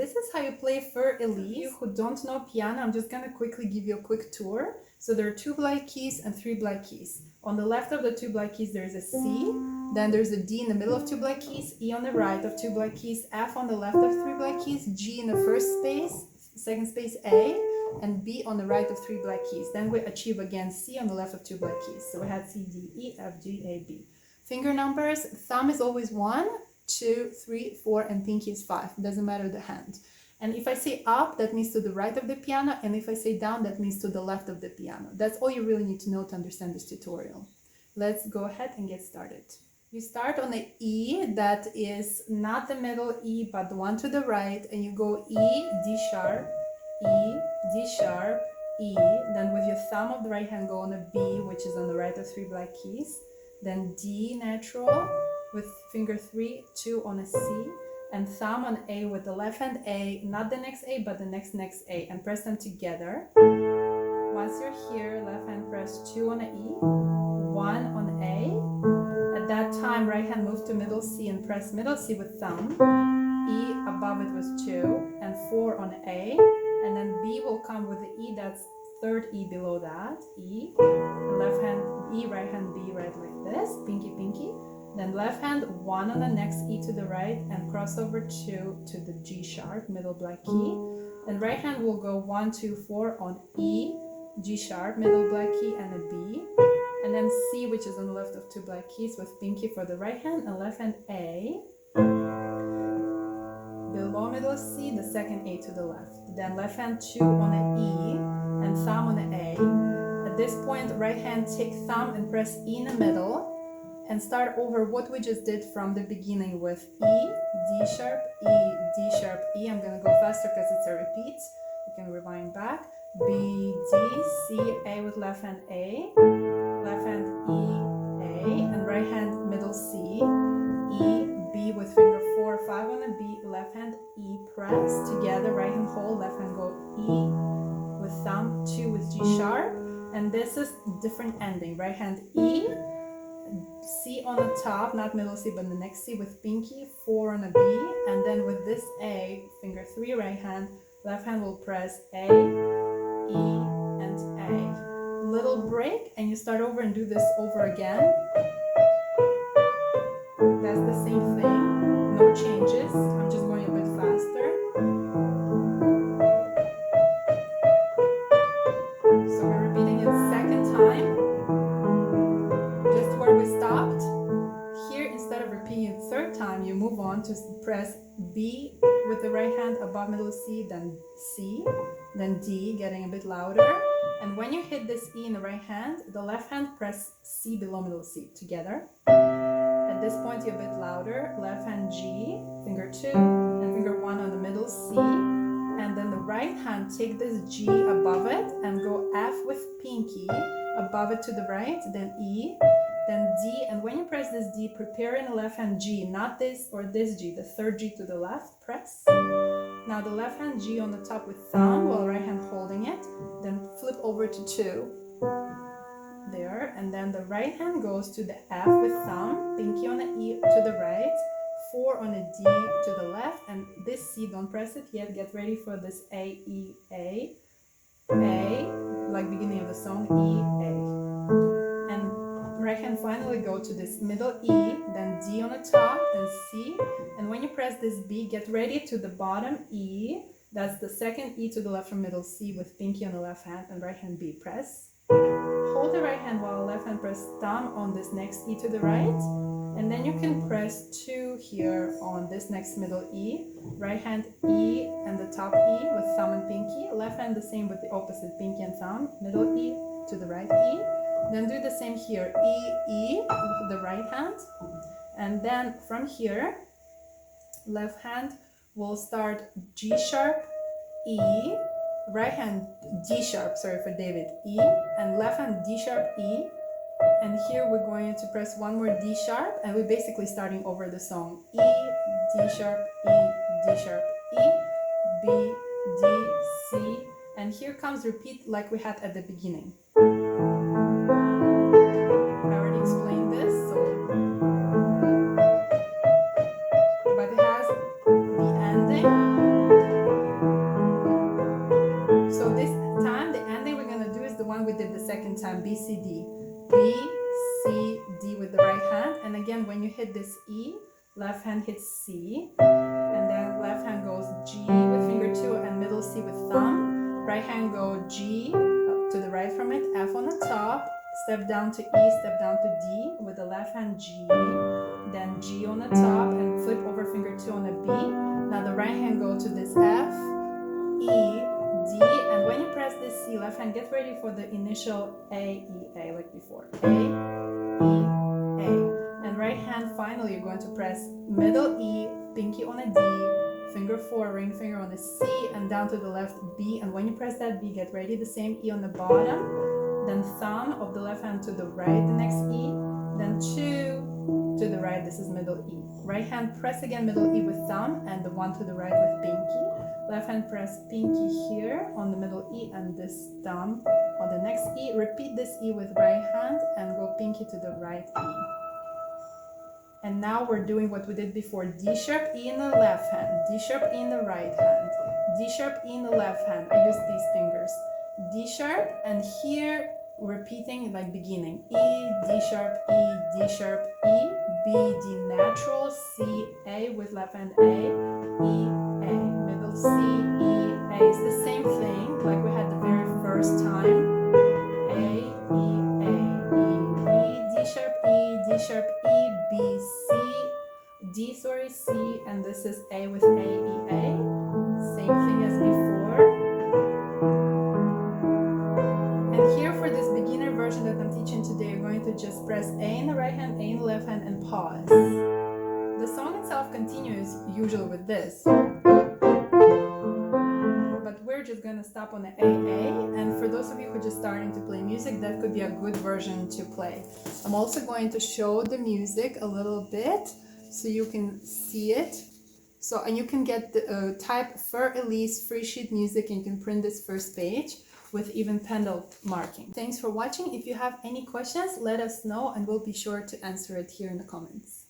this is how you play Für Elise. You who don't know piano, I'm just gonna quickly give you a quick tour. So there are 2 black keys and 3 black keys. On the left of the 2 black keys there's a C, then there's a D in the middle of 2 black keys, E on the right of 2 black keys, F on the left of 3 black keys, G in the first space, second space A, and B on the right of 3 black keys. Then we achieve again C on the left of 2 black keys. So we had C, D, E, F, G, A, B. Finger numbers, thumb is always 1, 2, 3, 4, and pinky is 5. It doesn't matter the hand. And if I say up, that means to the right of the piano, and if I say down, that means to the left of the piano. That's all you really need to know to understand this tutorial. Let's go ahead and get started. You start on the E, that is not the middle E, but the one to the right, and you go E, D sharp, E, D sharp, E. Then with your thumb of the right hand, go on a B, which is on the right of 3 black keys. Then D natural with finger 3, 2 on a C, and thumb on A with the left hand A, not the next A, but the next A, and press them together. Once you're here, left hand press 2 on a E, 1 on A. At that time, right hand move to middle C and press middle C with thumb. E above it was 2, and 4 on A, and then B will come with the E, that's third E below that, E, left hand E, right hand B, right like this, pinky, pinky. Then left hand 1 on the next E to the right and cross over 2 to the G sharp, middle black key. And right hand will go 1, 2, 4 on E, G sharp, middle black key, and a B. And then C, which is on the left of 2 black keys with pinky for the right hand, and left hand A. Below middle C, the second A to the left. Then left hand 2 on an E and thumb on an A. At this point, right hand take thumb and press E in the middle and start over what we just did from the beginning with E, D sharp, E, D sharp, E. I'm gonna go faster because it's a repeat. You can rewind back. B, D, C, A with left hand A, left hand E, A, and right hand middle C, E, B with finger 4, 5 on a B, left hand E, press together, right hand hold, left hand go E with thumb, 2 with G sharp, and this is different ending, right hand E, C on the top, not middle C, but the next C with pinky, 4 on a B, and then with this A, finger 3, right hand, left hand will press A, E, and A. Little break, and you start over and do this over again. That's the same thing, no changes. I'm just going a bit faster. So we're repeating it second time. Just where we stopped. Here, instead of repeating it third time, you move on to press B with the right hand above middle C, then C, then D, getting a bit louder. And when you hit this E in the right hand, the left hand press C below middle C together. At this point, you're a bit louder. Left hand G, finger 2, and finger 1 on the middle C. And then the right hand, take this G above it and go F with pinky above it to the right, then E, then D. And when you press this D, prepare in the left hand G, not this or this G, the third G to the left, press. Now the left hand G on the top with thumb, while right hand holding it, then flip over to 2. There, and then the right hand goes to the F with thumb, pinky on the E to the right, 4 on a D to the left, and this C, don't press it yet, get ready for this A, E, A, like beginning of the song, E, A. And right hand finally go to this middle E, then D on the top, then C, and when you press this B, get ready to the bottom E, that's the second E to the left from middle C with pinky on the left hand and right hand B, press. Hold the right hand while left hand press thumb on this next E to the right, and then you can press 2 here on this next middle E, right hand E and the top E with thumb and pinky, left hand the same with the opposite pinky and thumb, middle E to the right E, then do the same here, E, E with the right hand, and then from here, left hand will start G sharp, E, right hand D sharp, sorry for David, E, and left hand D sharp, E, and here we're going to press one more D sharp, and we're basically starting over the song, E, D sharp, E, D sharp, E, B, D, C, and here comes repeat like we had at the beginning. I already explained this, but it has the ending. hand, B, C, D. B, C, D with the right hand. And again, when you hit this E, left hand hits C. And then left hand goes G with finger 2 and middle C with thumb. Right hand go G to the right from it, F on the top, step down to E, step down to D with the left hand G, then G on the top and flip over finger 2 on the B. Now the right hand go to this F, E, D, and when you press this C, left hand get ready for the initial A, E, A like before. A, E, A. And right hand finally you're going to press middle E, pinky on a D, finger 4, ring finger on the C, and down to the left B. And when you press that B, get ready the same E on the bottom, then thumb of the left hand to the right, the next E, then 2 to the right, this is middle E. Right hand press again middle E with thumb and the 1 to the right with pinky. Left hand press pinky here on the middle E and this thumb on the next E. Repeat this E with right hand and go pinky to the right E. And now we're doing what we did before. D sharp E in the left hand, D sharp E in the right hand, D sharp E in the left hand. I use these fingers. D sharp, and here repeating like beginning. E, D sharp, E, D sharp, E, B, D natural, C, A with left hand A, E, A, middle C, E, A. It's the same thing like we had the very first time. A, E, A, E, E, D sharp, E, D sharp, E, B, C, D, sorry, C, and this is A with A, E, A. Same thing as before. And here for this beginner version that I'm teaching today, you're going to just press A in the right hand, A in the left hand, and pause. The song itself continues usually with this. But we're just going to stop on the AA, and for those of you who are just starting to play music, that could be a good version to play. I'm also going to show the music a little bit so you can see it. So, and you can get the type Für Elise free sheet music, and you can print this first page with even pencil marking. Thanks for watching. If you have any questions, let us know and we'll be sure to answer it here in the comments.